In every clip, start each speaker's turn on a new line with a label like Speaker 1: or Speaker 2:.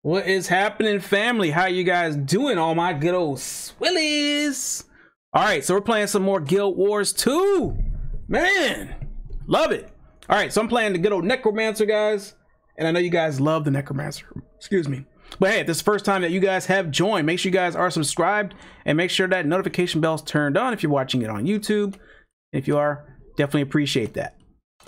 Speaker 1: What is happening, family? How you guys doing, all my good old Swillies? All right, so we're playing some more Guild Wars 2. Man, love it. All right, so I'm playing the good old Necromancer, guys. And I know you guys love the Necromancer. Excuse me. But hey, if this is the first time that you guys have joined, make sure you guys are subscribed and make sure that notification bell's turned on if you're watching it on YouTube. If you are, definitely appreciate that.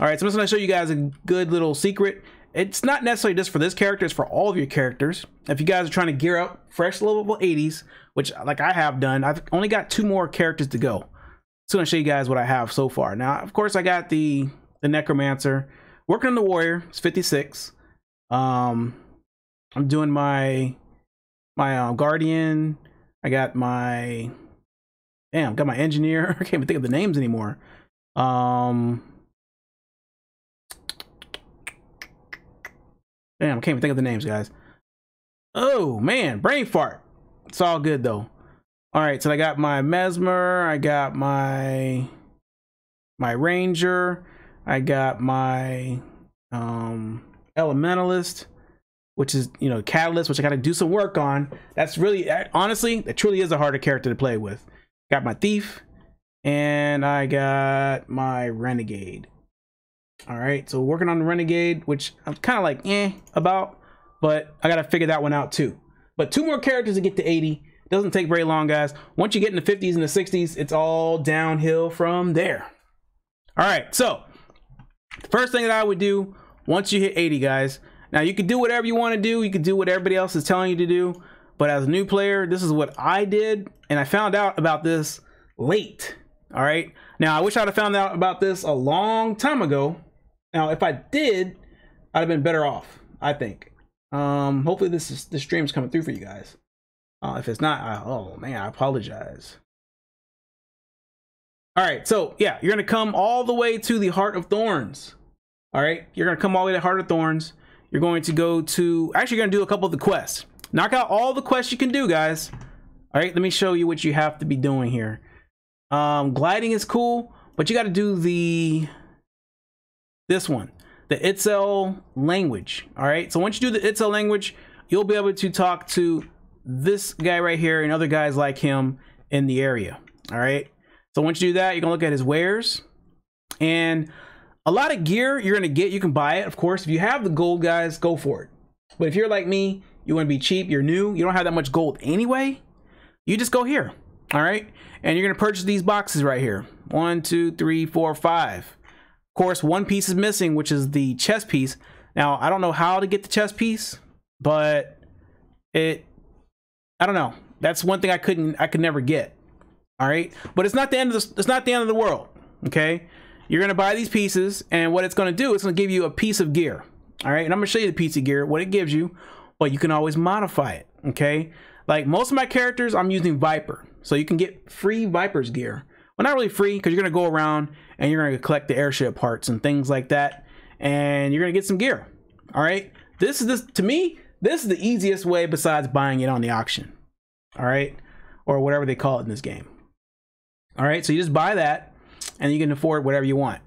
Speaker 1: All right, so I'm just going to show you guys a good little secret. It's not necessarily just for this character, it's for all of your characters. If you guys are trying to gear up fresh level 80s, which like I have done, I've only got 2 more characters to go. So I'm going to show you guys what I have so far. Now, of course, I got the Necromancer. Working on the Warrior, it's 56. I'm doing my Guardian. I got my got my Engineer. I can't even think of the names anymore. Damn, I can't even think of the names, guys. Oh man, brain fart. It's all good though. All right, so I got my Mesmer, I got my Ranger, I got my Elementalist, which is, you know, Catalyst, which I got to do some work on. That's really, honestly, that truly is a harder character to play with. Got my Thief, and I got my Renegade. All right, so working on the Renegade, which I'm kind of like about, but I got to figure that one out too. But 2 more characters to get to 80. Doesn't take very long, guys. Once you get in the 50s and the 60s, it's all downhill from there. All right, so the first thing that I would do once you hit 80, guys. Now you can do whatever you want to do. You can do what everybody else is telling you to do. But as a new player, this is what I did, and I found out about this late. All right. Now I wish I'd have found out about this a long time ago. Now, if I did, I'd have been better off, I think. Hopefully this stream's coming through for you guys. If it's not, oh man, I apologize. All right, so yeah, you're gonna come all the way to the Heart of Thorns. All right, you're gonna come all the way to Heart of Thorns. You're going to go to, actually, you're gonna do a couple of the quests. Knock out all the quests you can do, guys. All right, let me show you what you have to be doing here. Gliding is cool, but you got to do this one, the Itzel language. All right, so once you do the Itzel language, you'll be able to talk to this guy right here and other guys like him in the area. All right, so once you do that, you're gonna look at his wares, and a lot of gear you're gonna get, you can buy it, of course. If you have the gold, guys, go for it. But if you're like me, you want to be cheap, you're new, you don't have that much gold anyway, you just go here. All right, and you're gonna purchase these boxes right here. 1, 2, 3, 4, 5. Of course, 1 piece is missing, which is the chest piece. Now I don't know how to get the chest piece, but I don't know. That's one thing I could never get. All right, but it's not the end of it's not the end of the world. Okay, you're gonna buy these pieces, and what it's gonna do, it's gonna give you a piece of gear. All right, and I'm gonna show you the piece of gear, what it gives you, but you can always modify it. Okay, like most of my characters, I'm using Viper, so you can get free Viper's gear. Well, not really free, because you're gonna go around and you're gonna collect the airship parts and things like that, and you're gonna get some gear. All right, to me, this is the easiest way besides buying it on the auction. All right, or whatever they call it in this game. All right, so you just buy that, and you can afford whatever you want.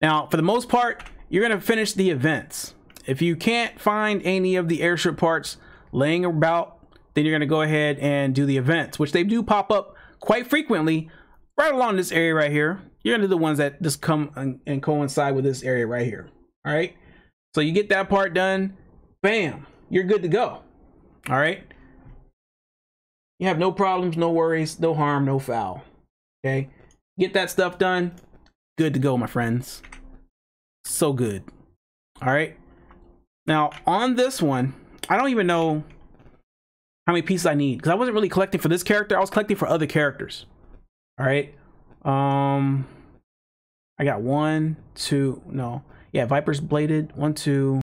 Speaker 1: Now, for the most part, you're gonna finish the events. If you can't find any of the airship parts laying about, then you're gonna go ahead and do the events, which they do pop up quite frequently right along this area right here. You're gonna do the ones that just come and coincide with this area right here. All right, so you get that part done, bam, you're good to go. All right, you have no problems, no worries, no harm, no foul. Okay, get that stuff done, good to go, my friends. So good. All right, now on this one, I don't even know how many pieces I need, because I wasn't really collecting for this character, I was collecting for other characters. All right, I got 1, 2, no, yeah, Viper's bladed, 1, 2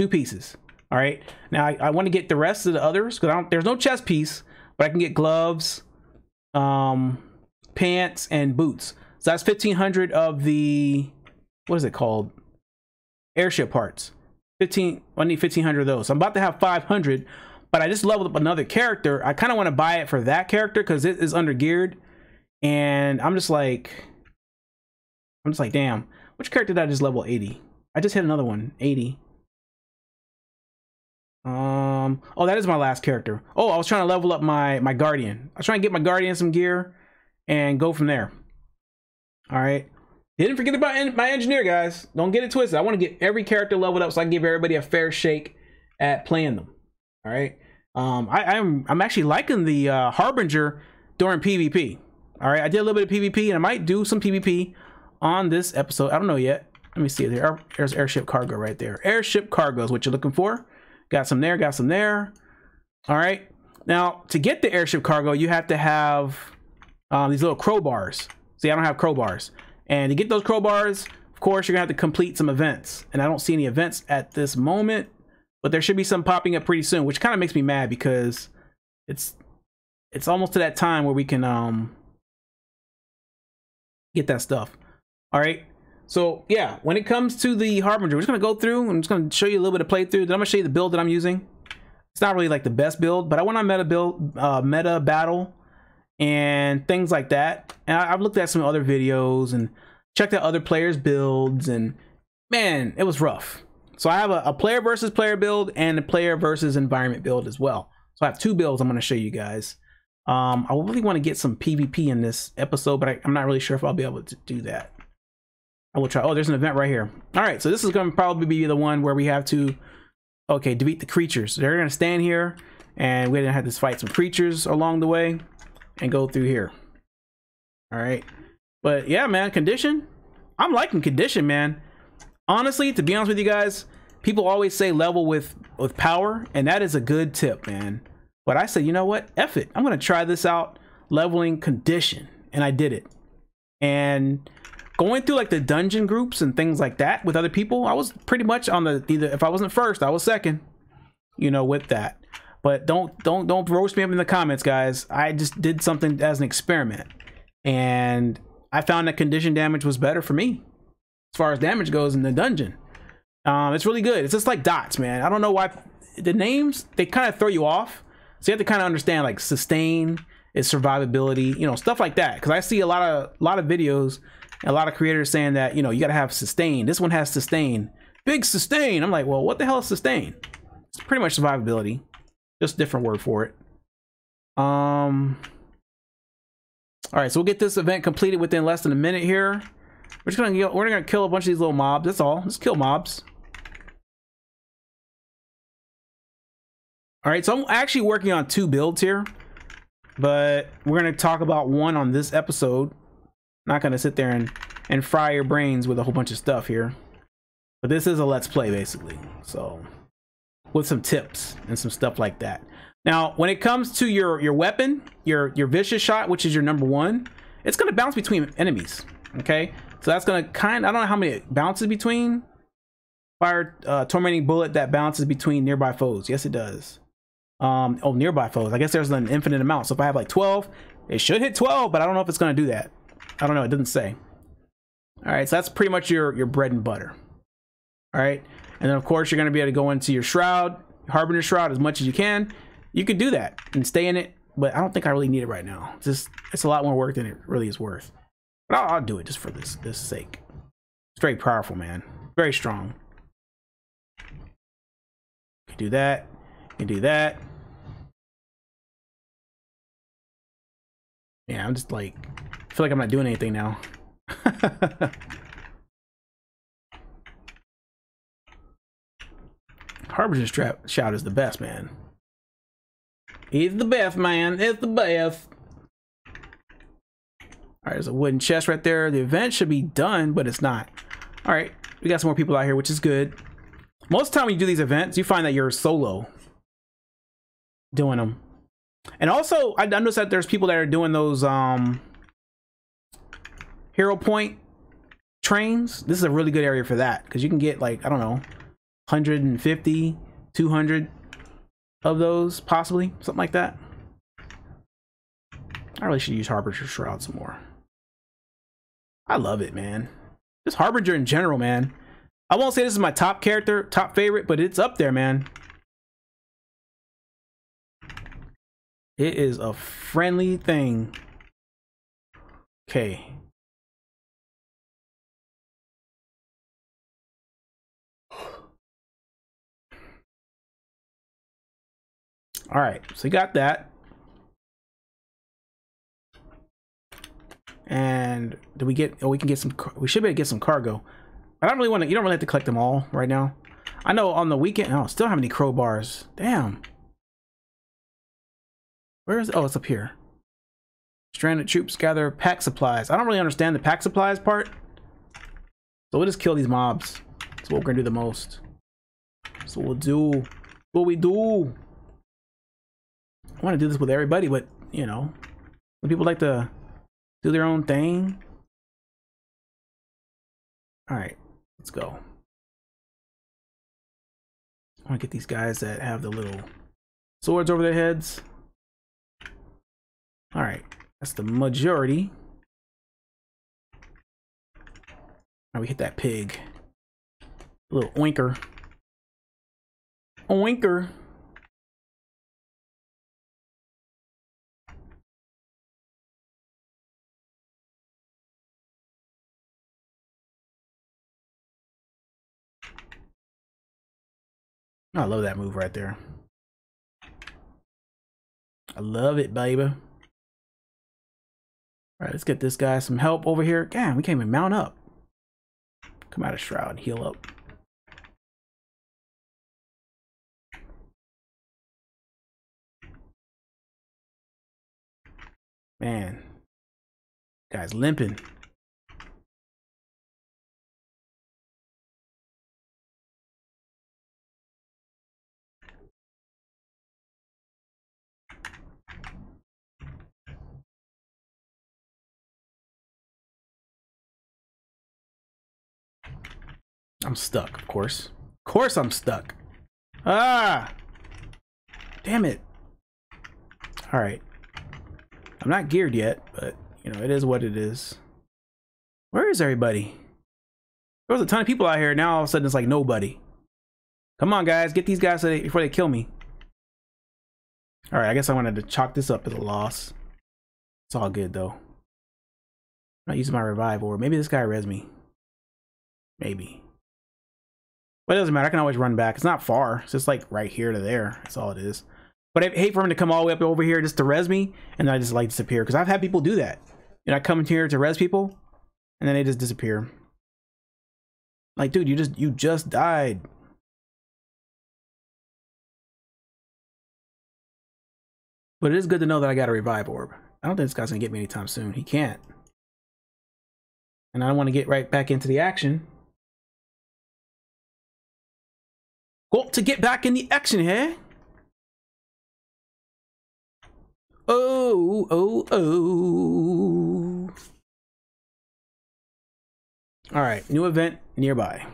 Speaker 1: pieces. All right, now I want to get the rest of the others, because there's no chest piece, but I can get gloves, pants, and boots. So that's 1,500 of the, what is it called, airship parts. I need 1,500 of those. So I'm about to have 500, but I just leveled up another character. I kind of want to buy it for that character because it is under geared, and I'm just like, damn, which character did I just level 80? I just hit another one, 80. Oh, that is my last character. Oh, I was trying to level up my guardian. I was trying to get my guardian some gear and go from there. All right. Didn't forget about my engineer, guys. Don't get it twisted. I want to get every character leveled up so I can give everybody a fair shake at playing them. All right. I'm actually liking the Harbinger during PvP. All right. I did a little bit of PvP and I might do some PvP on this episode. I don't know yet. Let me see it there. There's airship cargo right there. Airship cargo is what you're looking for. Got some there. Got some there. All right. Now, to get the airship cargo, you have to have these little crowbars. See, I don't have crowbars. And to get those crowbars, of course, you're gonna have to complete some events. And I don't see any events at this moment, but there should be some popping up pretty soon, which kind of makes me mad because it's almost to that time where we can get that stuff. All right. So yeah, when it comes to the Harbinger, we're just gonna go through and I'm just gonna show you a little bit of playthrough. Then I'm gonna show you the build that I'm using. It's not really like the best build, but I went on meta build, meta battle, and things like that. And I've looked at some other videos and checked out other players' builds, and man, it was rough. So I have a player versus player build and a player versus environment build as well. So I have two builds I'm going to show you guys. I really want to get some PvP in this episode, but I'm not really sure if I'll be able to do that. I will try. Oh, there's an event right here. All right, so this is going to probably be the one where we have to, okay, defeat the creatures. They're going to stand here, and we're going to have to fight some creatures along the way and go through here. All right, but yeah, man, condition, I'm liking condition, man. Honestly, to be honest with you guys, people always say level with power, and that is a good tip, man. But I said, you know what, F it, I'm gonna try this out, leveling condition, and I did it. And going through like the dungeon groups and things like that with other people, I was pretty much on the, either if I wasn't first, I was second, you know, with that. But don't roast me up in the comments, guys. I just did something as an experiment, and I found that condition damage was better for me as far as damage goes in the dungeon. It's really good. It's just like dots, man. I don't know why the names, they kind of throw you off, so you have to kind of understand like sustain is survivability, you know, stuff like that. Because I see a lot of videos and a lot of creators saying that, you know, you got to have sustain. This one has sustain, big sustain. I'm like, well, what the hell is sustain? It's pretty much survivability. Just a different word for it. All right, so we'll get this event completed within less than a minute here. We're gonna kill a bunch of these little mobs. That's all. Let's kill mobs. All right, so I'm actually working on two builds here, but we're gonna talk about one on this episode. Not gonna sit there and fry your brains with a whole bunch of stuff here. But this is a let's play basically. So with some tips and some stuff like that. Now, when it comes to your weapon, your vicious shot, which is your #1, it's going to bounce between enemies. Okay, so that's going to I don't know how many it bounces between. Fire tormenting bullet that bounces between nearby foes. Yes, it does. Oh, nearby foes. I guess there's an infinite amount. So if I have like 12, it should hit 12, but I don't know if it's going to do that. I don't know. It doesn't say. All right, so that's pretty much your bread and butter. All right. And then, of course, you're going to be able to go into your shroud, Harbinger shroud, as much as you can. You could do that and stay in it, but I don't think I really need it right now. It's a lot more work than it really is worth. But I'll do it just for this sake. It's very powerful, man. Very strong. You can do that. You can do that. Yeah, I'm just like, I feel like I'm not doing anything now. Harbinger shout is the best, man. He's the best, man. It's the best. All right, there's a wooden chest right there. The event should be done, but it's not. All right, we got some more people out here, which is good. Most of the time when you do these events, you find that you're solo doing them. And also, I noticed that there's people that are doing those hero point trains. This is a really good area for that, because you can get like, I don't know, 150, 200 of those, possibly, something like that. I really should use Harbinger Shroud some more. I love it, man. Just Harbinger in general, man. I won't say this is my top character, top favorite, but it's up there, man. It is a friendly thing. Okay. All right, so you got that. And do we get? Oh, we can get some. We should be able to get some cargo. I don't really want to. You don't really have to collect them all right now. I know on the weekend. Oh, still have any crowbars. Damn. Where is? Oh, it's up here. Stranded troops gather pack supplies. I don't really understand the pack supplies part. So we'll just kill these mobs. That's what we're gonna do the most. So we'll do what we do. I want to do this with everybody, but you know, when people like to do their own thing. All right, let's go. I want to get these guys that have the little swords over their heads. All right, that's the majority. Now we hit that pig. A little oinker. Oinker. I love that move right there. I love it, baby. All right, let's get this guy some help over here. Damn, we can't even mount up. Come out of Shroud, heal up. Man, guy's limping. I'm stuck, of course. Of course I'm stuck. Ah! Damn it. Alright. I'm not geared yet, but, you know, it is what it is. Where is everybody? There was a ton of people out here. Now all of a sudden it's like nobody. Come on, guys. Get these guys before they kill me. Alright, I guess I wanted to chalk this up as a loss. It's all good, though. I'm not using my revive, or maybe this guy res me. Maybe. But it doesn't matter. I can always run back. It's not far. It's just like right here to there. That's all it is. But I hate for him to come all the way up over here just to res me, and then I just like disappear. Because I've had people do that. You know, I come in here to res people, and then they just disappear. Like, dude, you just died. But it is good to know that I got a revive orb. I don't think this guy's gonna get me anytime soon. He can't. And I don't want to get right back into the action. Got to get back in the action here. Oh, oh, oh. All right, new event nearby.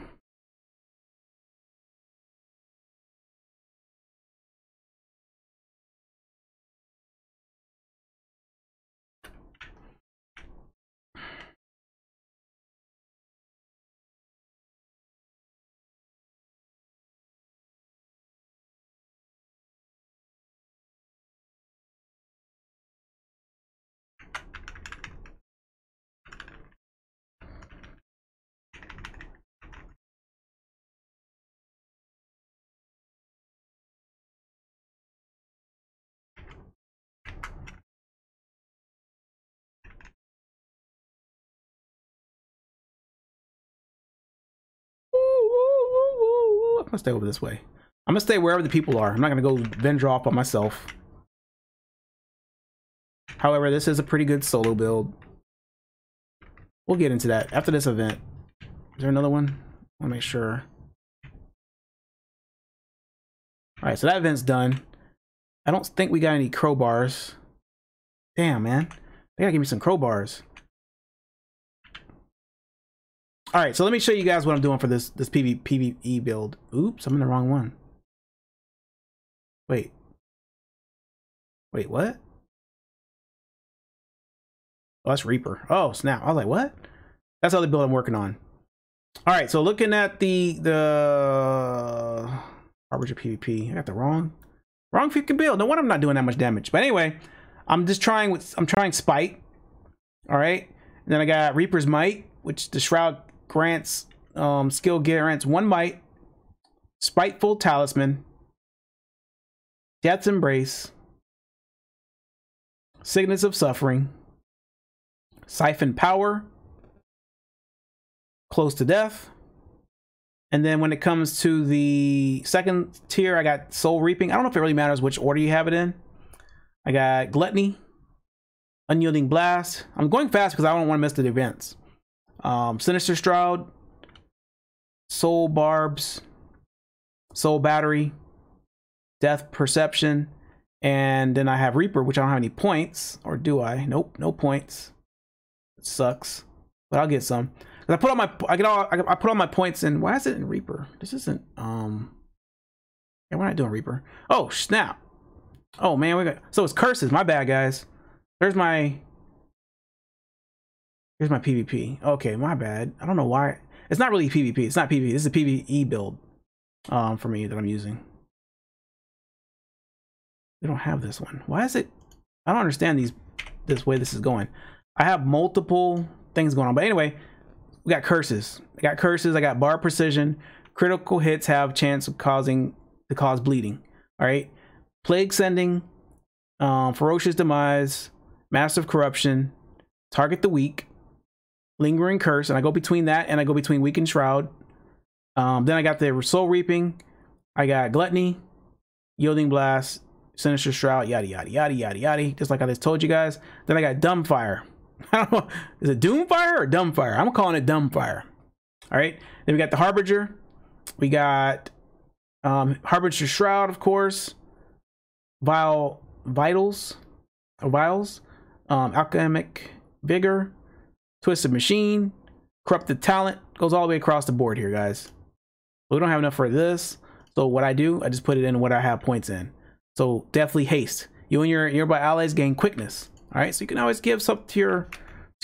Speaker 1: I'm gonna stay over this way. I'm gonna stay wherever the people are. I'm not gonna go vendor off by myself. However, this is a pretty good solo build. We'll get into that after this event. Is there another one? I'll make sure. All right, so that event's done. I don't think we got any crowbars. Damn, man. They gotta give me some crowbars. All right, so let me show you guys what I'm doing for this PvE build. Oops, I'm in the wrong one. Wait, what? Oh, that's Reaper. Oh, snap. I was like, what? That's the other build I'm working on. All right, so looking at the Harbinger PvP, I got the wrong freaking build. No wonder I'm not doing that much damage. But anyway, I'm trying Spite. All right, and then I got Reaper's Might, which the Shroud grants skill grants 1 might, Spiteful Talisman, Death's Embrace, Sickness of Suffering, Siphon Power, Close to Death. And then when it comes to the second tier, I got Soul Reaping. I don't know if it really matters which order you have it in. I got Gluttony, Unyielding Blast. I'm going fast because I don't want to miss the events. Sinister Shroud, Soul Barbs, Soul Battery, Death Perception, and then I have Reaper, which I don't have any points. Or do I? Nope, no points. It sucks, but I'll get some. I put all my I put all my points in. Why is it in Reaper? This isn't yeah, we're not doing Reaper. Oh snap. Oh man, we got, so it's curses. My bad, guys. Here's my PvP. Okay, my bad. I don't know why. It's not really PvP. It's not PvP. This is a PvE build for me that I'm using. We don't have this one. Why is it? I don't understand this way this is going. I have multiple things going on, but anyway, we got curses. I got curses. I got bar precision. Critical hits have chance of cause bleeding. All right. Plague Sending, Ferocious Demise, Massive Corruption, Target the Weak, Lingering Curse, and I go between that and I go between Weakened Shroud. Then I got the Soul Reaping. I got Gluttony, Yielding Blast, Sinister Shroud, yada yada yada yada yada. Just like I just told you guys. Then I got Dumbfire. I don't know, is it Doomfire or Dumbfire? I'm calling it Dumbfire. All right. Then we got the Harbinger. We got Harbinger Shroud, of course. Vials, Alchemic Vigor, Twisted Machine, Corrupted Talent. Goes all the way across the board here, guys. We don't have enough for this, so what I do, I just put it in what I have points in. So definitely haste. You and your nearby allies gain quickness. All right, so you can always give some to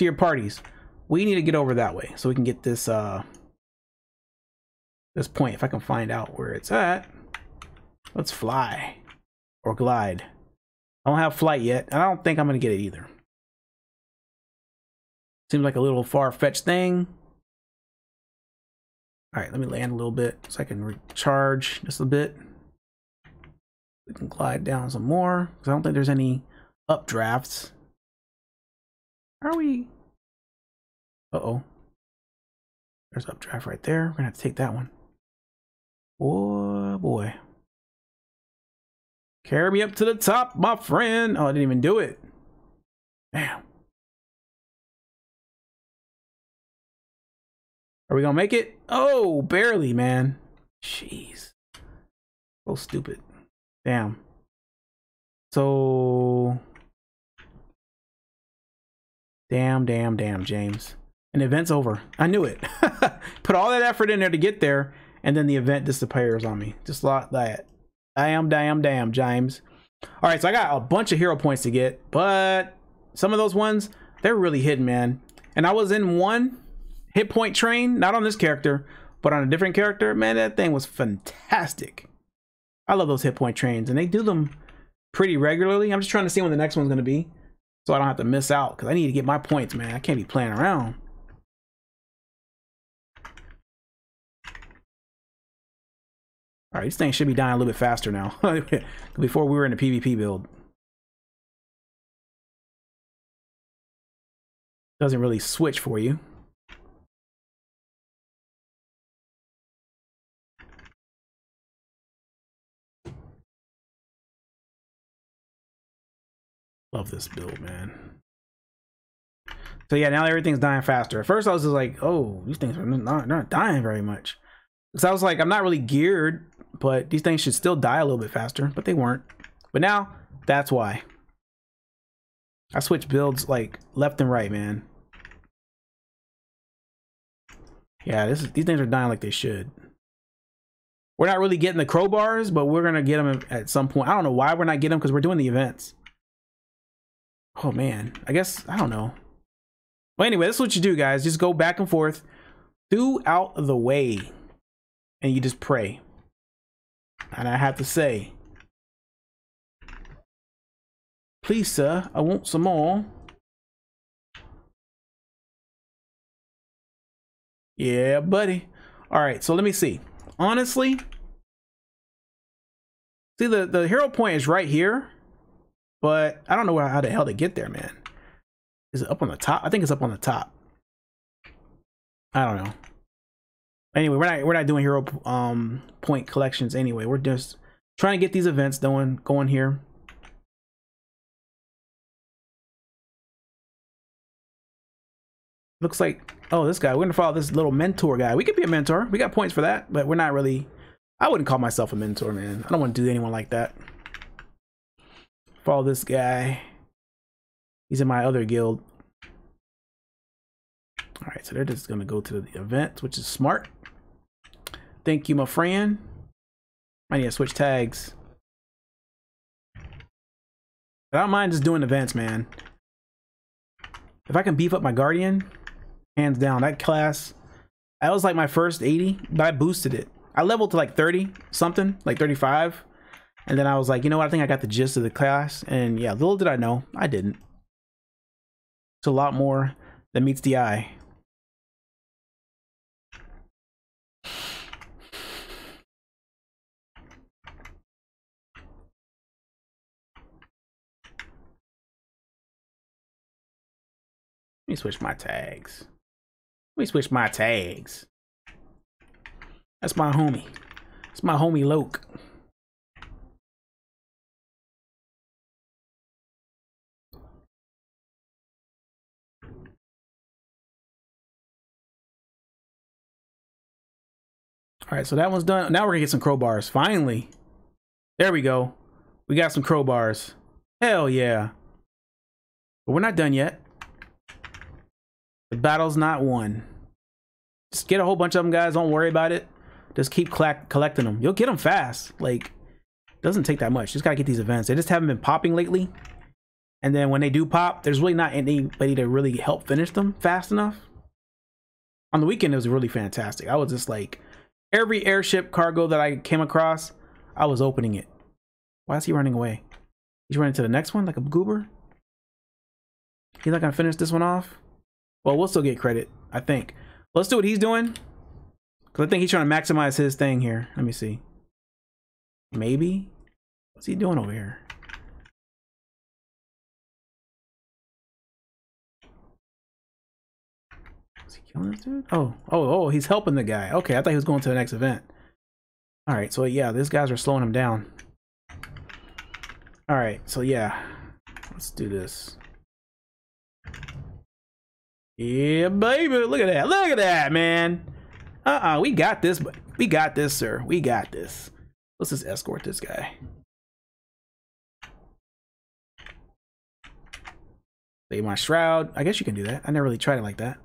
Speaker 1: your parties. We need to get over that way so we can get this this point. If I can find out where it's at, let's fly or glide. I don't have flight yet, and I don't think I'm gonna get it either. Seems like a little far-fetched thing. All right, let me land a little bit so I can recharge just a bit. We can glide down some more because I don't think there's any updrafts. Are we? Uh-oh. There's updraft right there. We're gonna have to take that one. Oh boy. Carry me up to the top, my friend. Oh, I didn't even do it. Damn. Are we gonna make it? Oh, barely, man. Jeez. So stupid. Damn. So damn, James. An event's over. I knew it. Put all that effort in there to get there, and then the event disappears on me. Just like that. Damn, James. All right, so I got a bunch of hero points to get, but some of those ones, they're really hidden, man. And I was in one hit point train, not on this character, but on a different character. Man, that thing was fantastic. I love those hit point trains, and they do them pretty regularly. I'm just trying to see when the next one's going to be, so I don't have to miss out, because I need to get my points, man. I can't be playing around. All right, these things should be dying a little bit faster now. Before we were in a PvP build. Doesn't really switch for you. Love this build, man. So yeah, now everything's dying faster. At first I was just like, oh, these things are not dying very much. Because I was like, I'm not really geared, but these things should still die a little bit faster, but they weren't. But now, that's why. I switch builds like left and right, man. Yeah, these things are dying like they should. We're not really getting the crowbars, but we're gonna get them at some point. I don't know why we're not getting them, because we're doing the events. Oh man, I guess, I don't know. Well, anyway, this is what you do, guys. Just go back and forth throughout the way, and you just pray. And I have to say, please, sir, I want some more. Yeah, buddy. All right, so let me see. Honestly, See, the hero point is right here, but I don't know how the hell to get there, man. Is it up on the top? I think it's up on the top. I don't know. Anyway, we're not doing hero point collections anyway. We're just trying to get these events going here. Looks like, oh, this guy, we're gonna follow this little mentor guy. We could be a mentor. We got points for that, but we're not really. I wouldn't call myself a mentor, man. I don't want to do anyone like that. Follow this guy. He's in my other guild. All right, so they're just gonna go to the event, which is smart. Thank you, my friend. I need to switch tags. But I don't mind just doing events, man. If I can beef up my guardian, hands down, that class, that was like my first 80, but I boosted it. I leveled to like 30 something, like 35. And then I was like, you know what? I think I got the gist of the class. And yeah, little did I know, I didn't. It's a lot more than meets the eye. Let me switch my tags. Let me switch my tags. That's my homie. It's my homie Loke. All right, so that one's done. Now we're gonna get some crowbars. Finally. There we go. We got some crowbars. Hell yeah. But we're not done yet. The battle's not won. Just get a whole bunch of them, guys. Don't worry about it. Just keep collecting them. You'll get them fast. Like, it doesn't take that much. Just gotta get these events. They just haven't been popping lately. And then when they do pop, there's really not anybody to really help finish them fast enough. On the weekend, it was really fantastic. I was just like, every airship cargo that I came across, I was opening it. Why is he running away? He's running to the next one like a goober? He's not gonna finish this one off? Well, we'll still get credit, I think. Let's do what he's doing. Because I think he's trying to maximize his thing here. Let me see. Maybe? What's he doing over here? Is he killing this dude? Oh, he's helping the guy. Okay, I thought he was going to the next event. Alright, so yeah, these guys are slowing him down. Alright, so yeah. Let's do this. Yeah, baby. Look at that. Look at that, man. We got this. We got this, sir. We got this. Let's just escort this guy. Save my shroud. I guess you can do that. I never really tried it like that.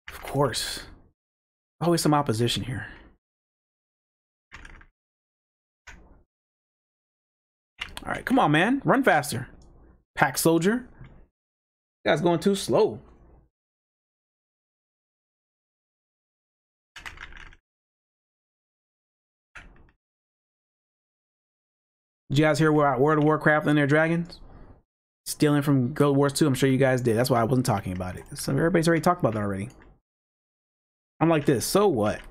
Speaker 1: Of course. Always some opposition here. All right, come on, man. Run faster. Pack soldier. You guys going too slow. Did you guys hear World of Warcraft and their dragons? Stealing from Guild Wars 2? I'm sure you guys did. That's why I wasn't talking about it. So everybody's already talked about that already. I'm like this, so what?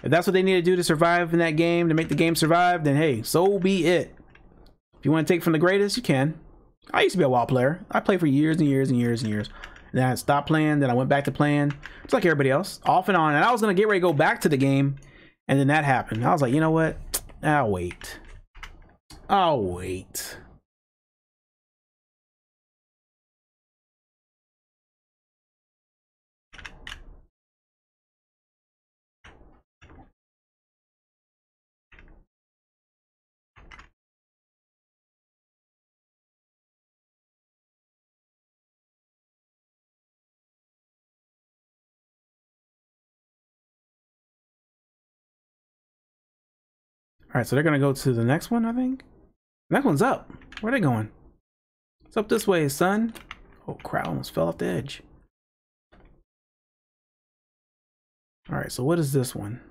Speaker 1: If that's what they need to do to survive in that game, to make the game survive, then hey, so be it. If you want to take from the greatest, you can. I used to be a WoW player. I played for years and years and years and years. And then I stopped playing, then I went back to playing. It's like everybody else, off and on. And I was going to get ready to go back to the game, and then that happened. I was like, you know what? I'll wait. I'll wait. All right, so they're gonna go to the next one, I think. The next one's up. Where are they going? It's up this way, son. Oh crap, I almost fell off the edge. All right, so what is this one?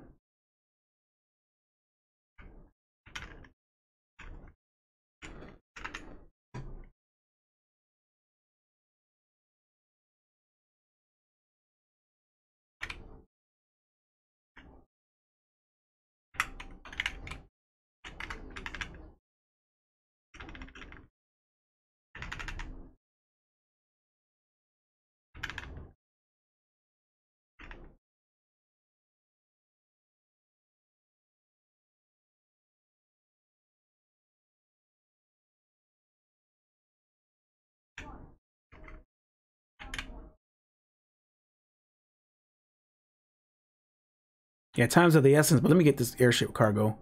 Speaker 1: Yeah, times of the essence, but let me get this airship cargo.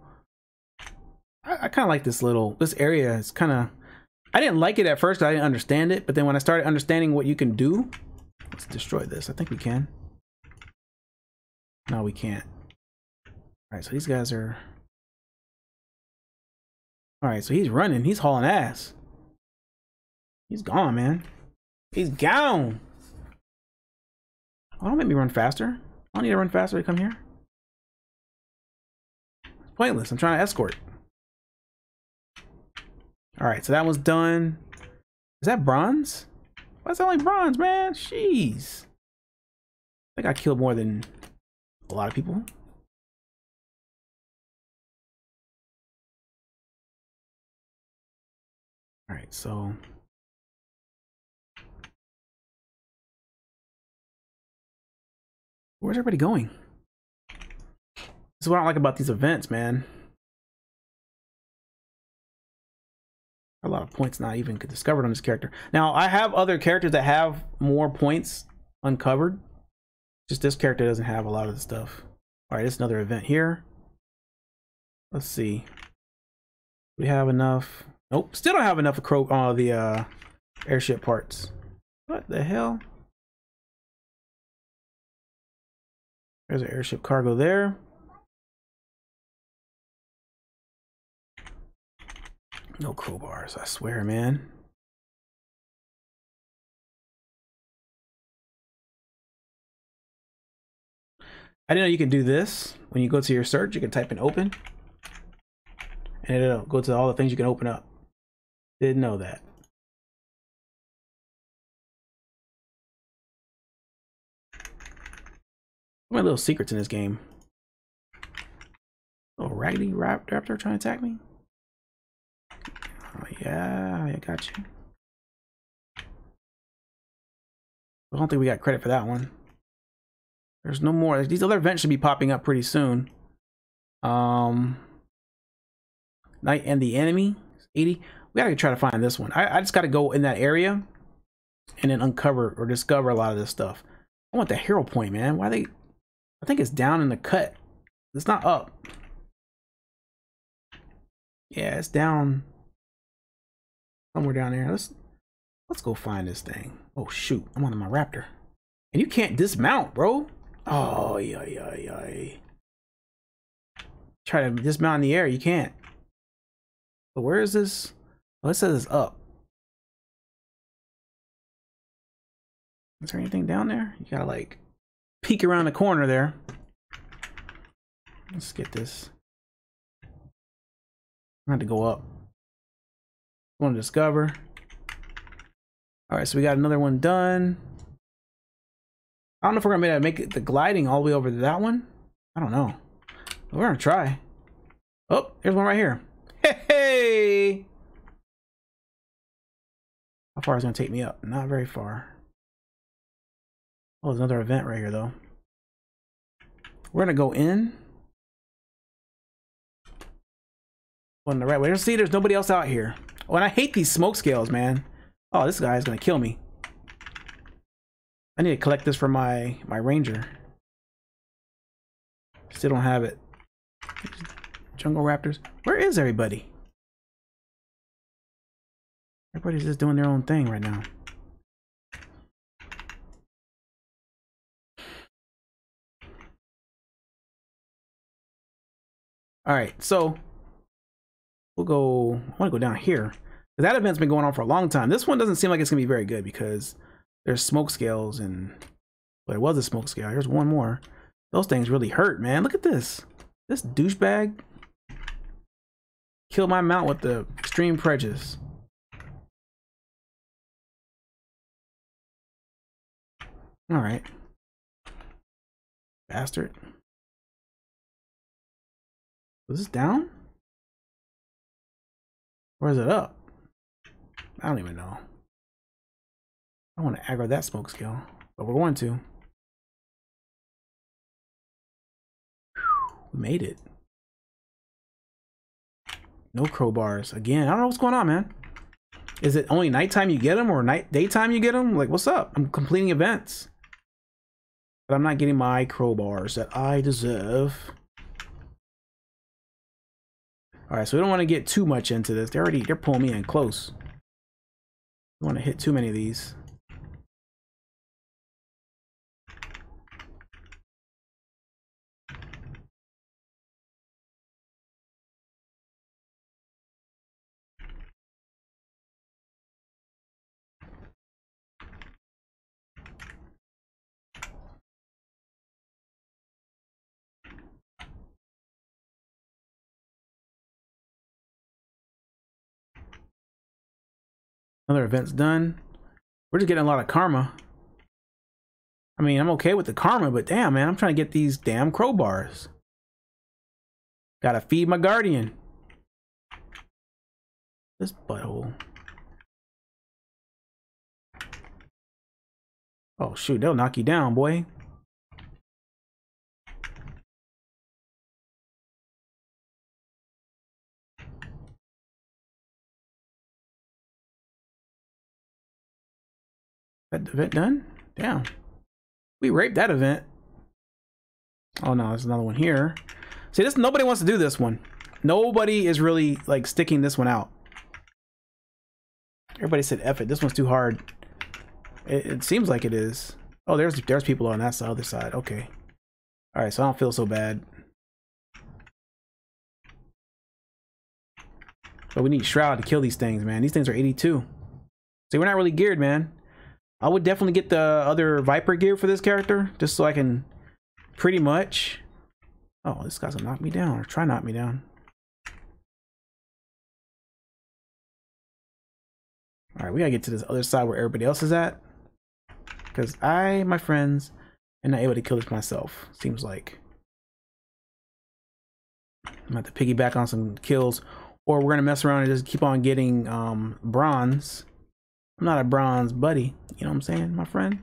Speaker 1: I kind of like this area. It's kind of, I didn't like it at first. I didn't understand it, but then when I started understanding what you can do, let's destroy this. I think we can. No, we can't. All right, so these guys are. All right, so he's running. He's hauling ass. He's gone, man. He's gone. Oh, don't make me run faster. I don't need to run faster to come here. It's pointless. I'm trying to escort. All right, so that one's done. Is that bronze? Why is that only bronze, man? Jeez. I think I killed more than a lot of people. All right, so where's everybody going? This is what I don't like about these events, man. A lot of points not even discovered on this character. Now, I have other characters that have more points uncovered. Just this character doesn't have a lot of the stuff. All right, it's another event here. Let's see. We have enough. Nope, still don't have enough of the airship parts. What the hell? There's an airship cargo there. No crowbars, I swear, man. I didn't know you can do this. When you go to your search, you can type in open. And it'll go to all the things you can open up. Didn't know that. What are my little secrets in this game? Oh, raggedy raptor trying to attack me? Oh, yeah, I got you. I don't think we got credit for that one. There's no more. These other events should be popping up pretty soon. Night and the enemy 80. We gotta try to find this one. I just gotta go in that area and then uncover or discover a lot of this stuff. I want the hero point, man. Why they? I think it's down in the cut. It's not up. Yeah, it's down somewhere down there. Let's go find this thing. Oh shoot, I'm on my raptor. And you can't dismount, bro. Oh yeah. Try to dismount in the air, you can't. But where is this? Oh, it says it's up. Is there anything down there? You gotta like peek around the corner there. Let's get this. I have to go up. I want to discover. All right, so we got another one done. I don't know if we're gonna make it the gliding all the way over to that one. I don't know. But we're gonna try. Oh, there's one right here. Hey! How far is it gonna take me up? Not very far. Oh, there's another event right here though. We're gonna go in. On the right way. See, there's nobody else out here. Oh, and I hate these smoke scales, man. Oh, this guy's gonna kill me. I need to collect this for my ranger. Still don't have it. Jungle raptors. Where is everybody? Everybody's just doing their own thing right now. All right, so we'll go. I want to go down here. That event's been going on for a long time. This one doesn't seem like it's gonna be very good because there's smoke scales and well, there was a smoke scale. Here's one more. Those things really hurt, man. Look at this. This douchebag killed my mount with the extreme prejudice. All right, bastard. Was this down? Or is it up? I don't even know. I want to aggro that smoke scale, but we're going to. We made it. No crowbars again. I don't know what's going on, man. Is it only nighttime you get them or daytime you get them? Like, what's up? I'm completing events. But I'm not getting my crowbars that I deserve. Alright, so we don't want to get too much into this. They're pulling me in close. I don't want to hit too many of these. Another event's done. We're just getting a lot of karma. I mean, I'm okay with the karma, but damn, man, I'm trying to get these damn crowbars. Gotta feed my guardian. This butthole. Oh, shoot, they'll knock you down, boy. That event done? Damn. We raped that event. Oh no, there's another one here. See, this, nobody wants to do this one. Nobody is really like sticking this one out. Everybody said F it, this one's too hard. It seems like it is. Oh, there's people on that other side. Okay. Alright, so I don't feel so bad. But we need Shroud to kill these things, man. These things are 82. See, we're not really geared, man. I would definitely get the other Viper gear for this character, just so I can pretty much... Oh, this guy's gonna knock me down, or try knock me down. Alright, we gotta get to this other side where everybody else is at. Because I, my friends, am not able to kill this myself, seems like. I'm gonna have to piggyback on some kills, or we're gonna mess around and just keep on getting bronze. I'm not a bronze buddy, you know what I'm saying, my friend?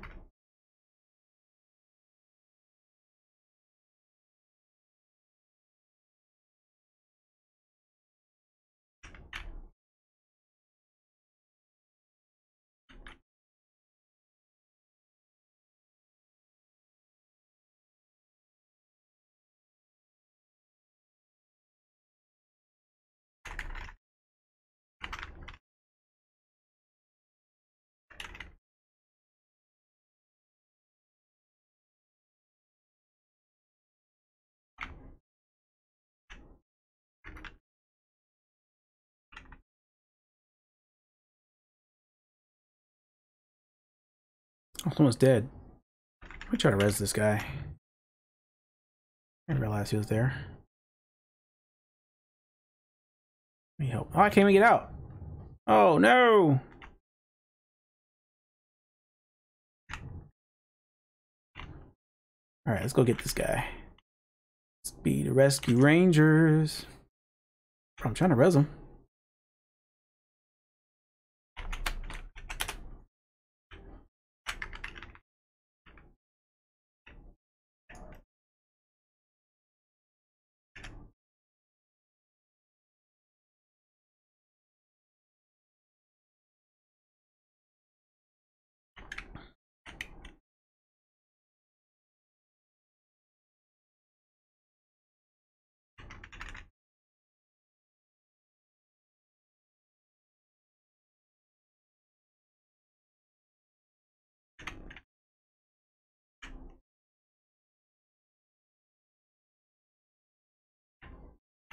Speaker 1: Oh, someone's dead. Let me try to res this guy. I didn't realize he was there. Let me help. Oh, I can't even get out. Oh no! Alright, let's go get this guy. Let's be the rescue rangers. I'm trying to res him.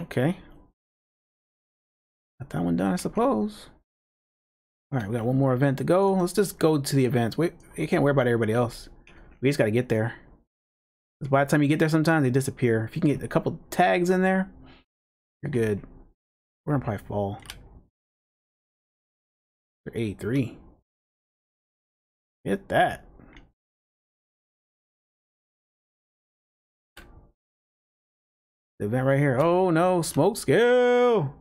Speaker 1: Okay. Got that one done, I suppose. Alright, we got one more event to go. Let's just go to the events. Wait, you can't worry about everybody else. We just gotta get there. Because by the time you get there, sometimes they disappear. If you can get a couple tags in there, you're good. We're gonna probably fall. They're 83. Get that. The event right here. Oh no, smoke scale.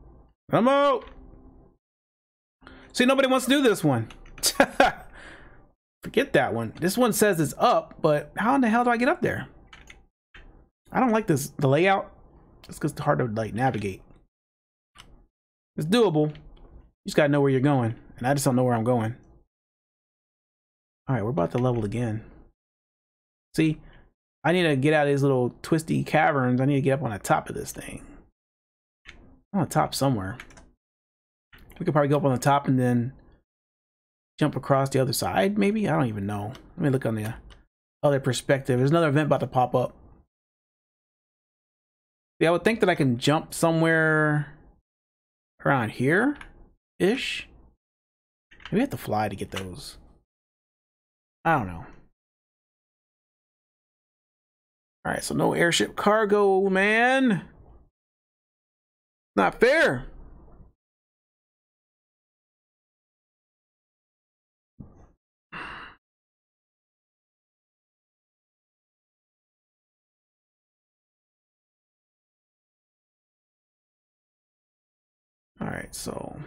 Speaker 1: Come out. See, nobody wants to do this one. Forget that one. This one says it's up, but how in the hell do I get up there? I don't like this, the layout. Just because it's hard to like navigate. It's doable. You just gotta know where you're going. And I just don't know where I'm going. Alright, we're about to level again. See, I need to get out of these little twisty caverns. I need to get up on the top of this thing. On the top somewhere. We could probably go up on the top and then jump across the other side, maybe? I don't even know. Let me look on the other perspective. There's another event about to pop up. Yeah, I would think that I can jump somewhere around here-ish. Maybe I have to fly to get those. I don't know. Alright, so no airship cargo, man. Not fair. Alright, so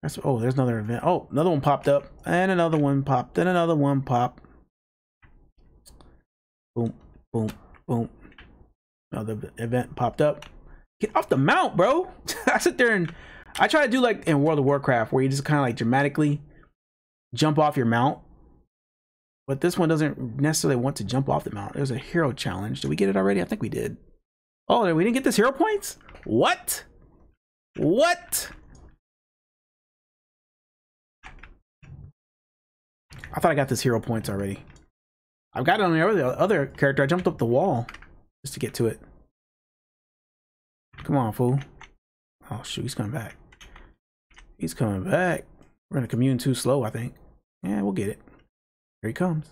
Speaker 1: that's, oh, there's another event. Oh, another one popped up, and another one popped, and another one popped. Boom, boom, boom. Another event popped up. Get off the mount, bro. I sit there and I try to do like in World of Warcraft where you just kind of like dramatically jump off your mount. But this one doesn't necessarily want to jump off the mount. There's a hero challenge. Did we get it already? I think we did. Oh, we didn't get this hero points? What? What? I thought I got this hero points already. I've got it on the other character. I jumped up the wall just to get to it. Come on, fool. Oh, shoot. He's coming back. He's coming back. We're going to commune too slow, I think. Yeah, we'll get it. Here he comes.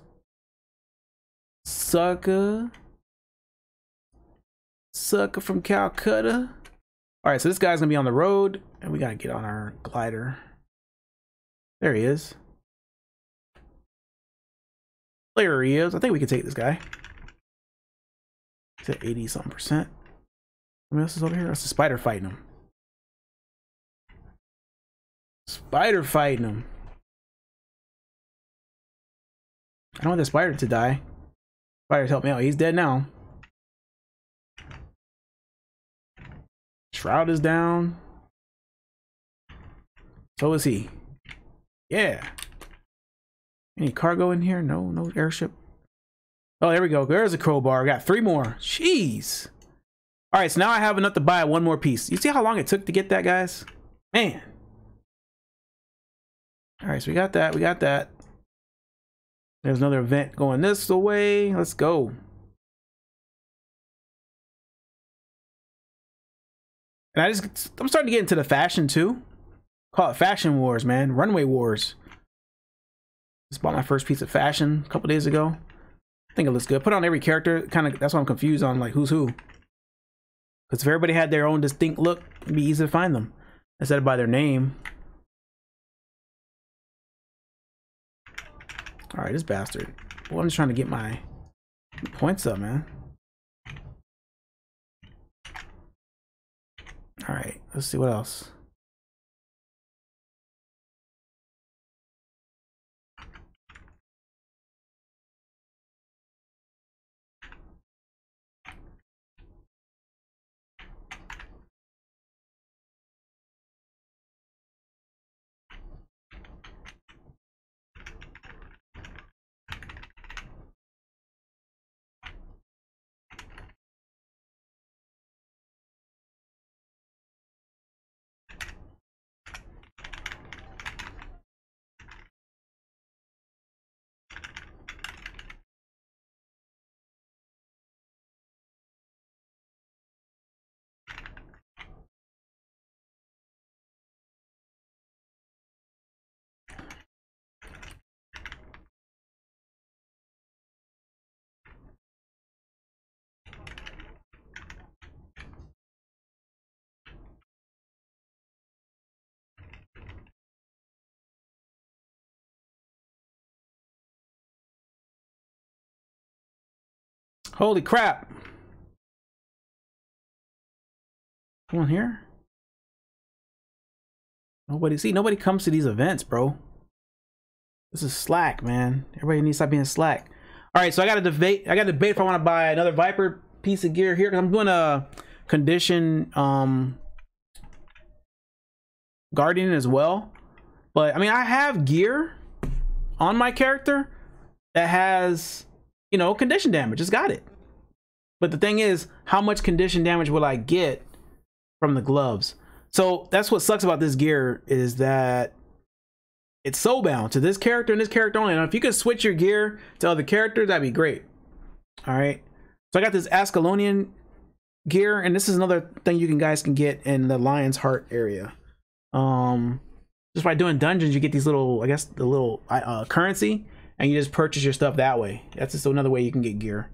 Speaker 1: Sucker. Sucker from Calcutta. All right, so this guy's going to be on the road, and we got to get on our glider. There he is. There he is. I think we can take this guy. He's at 80-something%. What else is over here? That's the spider fighting him. Spider fighting him. I don't want the spider to die. Spiders help me out. He's dead now. Shroud is down. So is he. Yeah. Any cargo in here? No, no airship. Oh, there we go. There's a crowbar. I got 3 more. Jeez. All right, so now I have enough to buy 1 more piece. You see how long it took to get that, guys? Man. All right, so we got that. We got that. There's another event going this way. Let's go. And I'm starting to get into the fashion too. Call it fashion wars, man. Runway wars. Just bought my first piece of fashion a couple days ago. I think it looks good. Put on every character. Kind of, that's why I'm confused on like who's who. Because if everybody had their own distinct look, it'd be easy to find them instead of by their name. All right, this bastard. Well, I'm just trying to get my points up, man. All right, let's see what else. Holy crap. Come on here. Nobody comes to these events, bro. This is slack, man. Everybody needs to stop being slack. All right, so I got to debate if I want to buy another Viper piece of gear here, because I'm doing a condition guardian as well. But I mean, I have gear on my character that has you know, condition damage. It's got it. But the thing is, how much condition damage will I get from the gloves? So that's what sucks about this gear, is that it's soul bound to this character and this character only. Now, if you could switch your gear to other characters, that'd be great. All right. So I got this Ascalonian gear, and this is another thing you guys can get in the Lion's Heart area. Just by doing dungeons, you get these little, I guess, the little currency, and you just purchase your stuff that way. That's just another way you can get gear.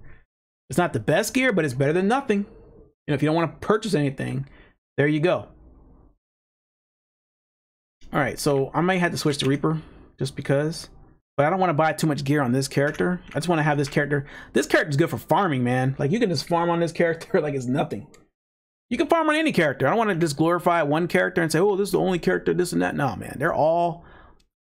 Speaker 1: It's not the best gear, but it's better than nothing. You know, if you don't want to purchase anything, there you go. All right, so I might have to switch to Reaper just because, but I don't want to buy too much gear on this character. I just want to have this character. This character is good for farming, man. Like, you can just farm on this character like it's nothing. You can farm on any character. I don't want to just glorify one character and say, oh, this is the only character, this and that. No, man, they're all,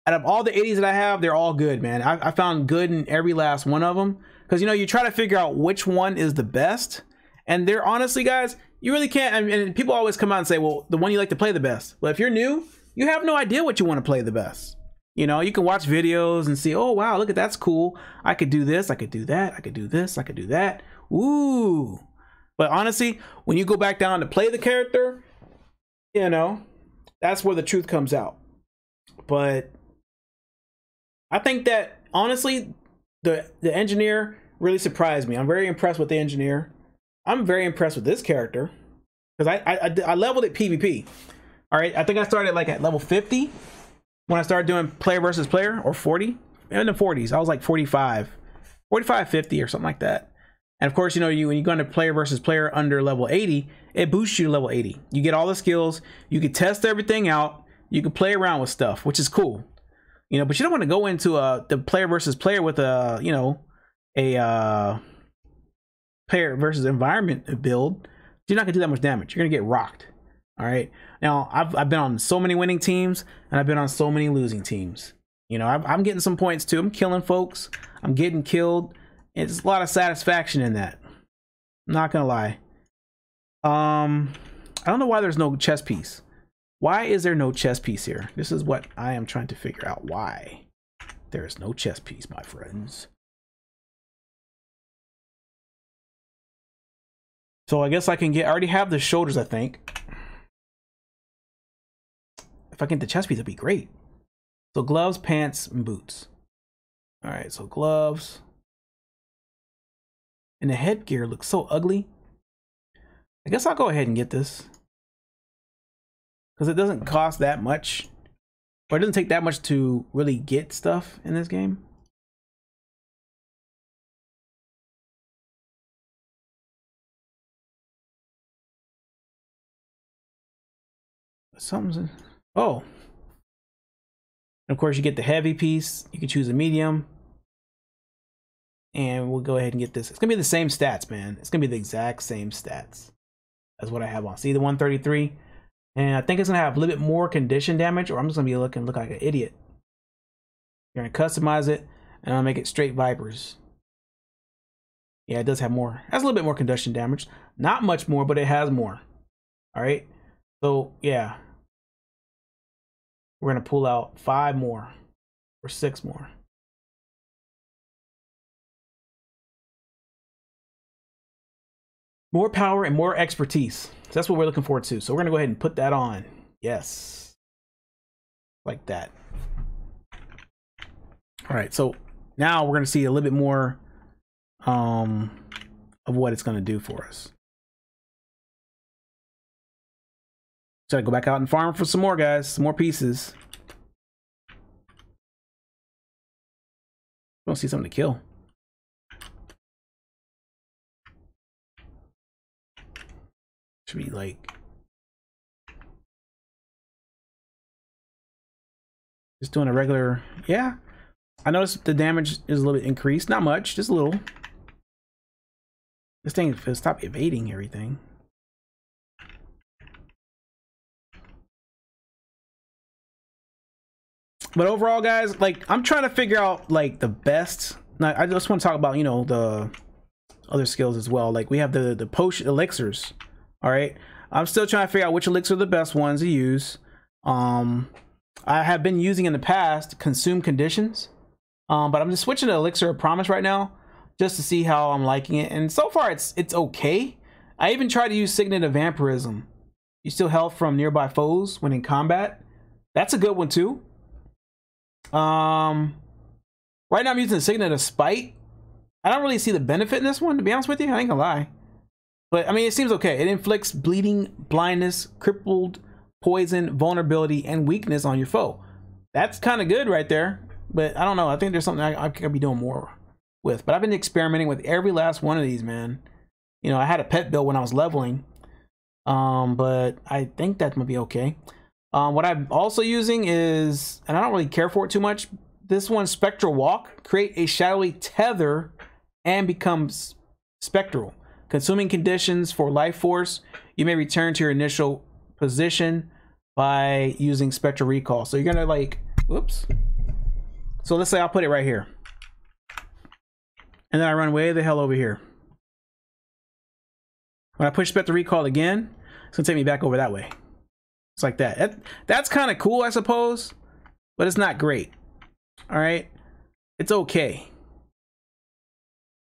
Speaker 1: out of all the 80s that I have, they're all good, man. I found good in every last one of them. Because, you know, you try to figure out which one is the best. And they're honestly, guys, you really can't. I mean, and people always come out and say, well, the one you like to play the best. Well, if you're new, you have no idea what you want to play the best. You know, you can watch videos and see, oh, wow, look at that's cool. I could do this. I could do that. I could do this. I could do that. Ooh. But honestly, when you go back down to play the character, you know, that's where the truth comes out. But I think that, honestly, the engineer really surprised me. I'm very impressed with the engineer. I'm very impressed with this character. Because I leveled at PvP. All right, I think I started like at level 50 when I started doing player versus player, or 40. In the 40s, I was like 45, 50 or something like that. And of course, you know, when you go into player versus player under level 80, it boosts you to level 80. You get all the skills. You can test everything out. You can play around with stuff, which is cool. You know, but you don't want to go into the player versus player with a, you know, a player versus environment build. You're not gonna do that much damage. You're gonna get rocked. All right. Now, I've been on so many winning teams, and I've been on so many losing teams. You know, I'm getting some points too. I'm killing folks. I'm getting killed. It's a lot of satisfaction in that. I'm not gonna lie. I don't know why there's no chess piece. Why is there no chess piece here? This is what I am trying to figure out. Why there is no chess piece, my friends. So I guess I can get, I already have the shoulders, I think. If I get the chest piece, that'd be great. So gloves, pants, and boots. All right, so gloves. And the headgear looks so ugly. I guess I'll go ahead and get this. Because it doesn't cost that much. Or it doesn't take that much to really get stuff in this game. Something's... Oh. And of course, you get the heavy piece. You can choose a medium. And we'll go ahead and get this. It's going to be the same stats, man. It's going to be the exact same stats. That's what I have on. See the 133? And I think it's going to have a little bit more condition damage, or I'm just going to be look like an idiot. You're going to customize it, and I'll make it straight Vipers. Yeah, it does have more. It has a little bit more condition damage. Not much more, but it has more. All right. So, yeah. We're going to pull out 5 more or 6 more. More power and more expertise. So that's what we're looking forward to. So we're going to go ahead and put that on. Yes. Like that. All right. So now we're going to see a little bit more of what it's going to do for us. So I go back out and farm for some more, guys. Some more pieces. Don't see something to kill. Should be like just doing a regular. Yeah, I noticed the damage is a little bit increased. Not much, just a little. This thing will stop evading everything. But overall, guys, like, I'm trying to figure out like the best. Now, I just want to talk about, you know, the other skills as well. Like we have the potion elixirs. All right, I'm still trying to figure out which elixir are the best ones to use. I have been using in the past consume conditions, but I'm just switching to elixir of promise right now just to see how I'm liking it. And so far it's okay. I even tried to use Signet of Vampirism. You steal health from nearby foes when in combat. That's a good one too. Right now I'm using the Signet of Spite. I don't really see the benefit in this one, to be honest with you. I ain't gonna lie. But I mean, it seems okay. It inflicts bleeding, blindness, crippled, poison, vulnerability, and weakness on your foe. That's kind of good right there. But I don't know. I think there's something I could be doing more with. But I've been experimenting with every last one of these, man. You know, I had a pet build when I was leveling. But I think that might be okay. What I'm also using is, and I don't really care for it too much, this one, Spectral Walk. Create a shadowy tether and becomes spectral. Consuming conditions for life force. You may return to your initial position by using Spectral Recall. So you're gonna like, whoops. So let's say I'll put it right here. And then I run way the hell over here. When I push Spectral Recall again, it's gonna take me back over that way. It's like that. That's kind of cool, I suppose, but it's not great. All right, it's okay.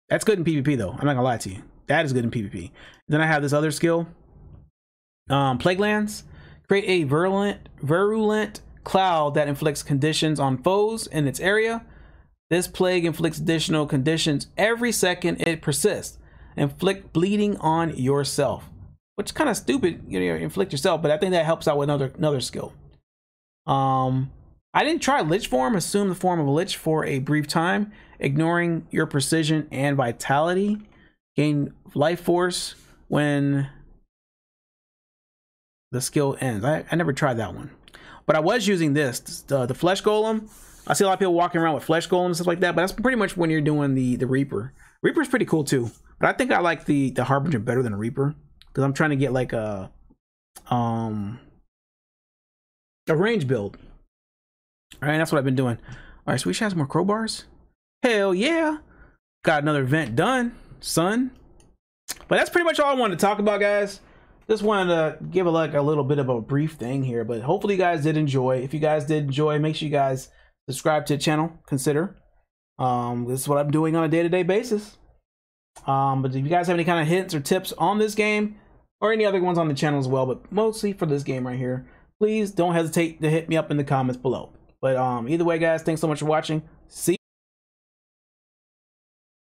Speaker 1: That's good in PvP though. I'm not gonna lie to you. That is good in PvP. Then I have this other skill, Plague Lands. Create a virulent cloud that inflicts conditions on foes in its area. This plague inflicts additional conditions every second it persists. Inflict bleeding on yourself, which is kind of stupid. You know, inflict yourself, but I think that helps out with another skill. I didn't try Lich form. Assume the form of a Lich for a brief time, ignoring your precision and vitality. Gain life force when the skill ends. I never tried that one, but I was using this, the Flesh Golem. I see a lot of people walking around with Flesh Golem and stuff like that, but that's pretty much when you're doing the Reaper. Reaper's pretty cool too, but I think I like the Harbinger better than a Reaper because I'm trying to get like a range build. All right, that's what I've been doing. All right, so we should have some more crowbars. Hell yeah, got another event done, son. But that's pretty much all I wanted to talk about, guys. Just wanted to give a little bit of a brief thing here, but hopefully you guys did enjoy. If you guys did enjoy, make sure you guys subscribe to the channel. Consider this is what I'm doing on a day-to-day basis. But if you guys have any kind of hints or tips on this game or any other ones on the channel as well, but mostly for this game right here, please don't hesitate to hit me up in the comments below. But either way, guys, thanks so much for watching. See you.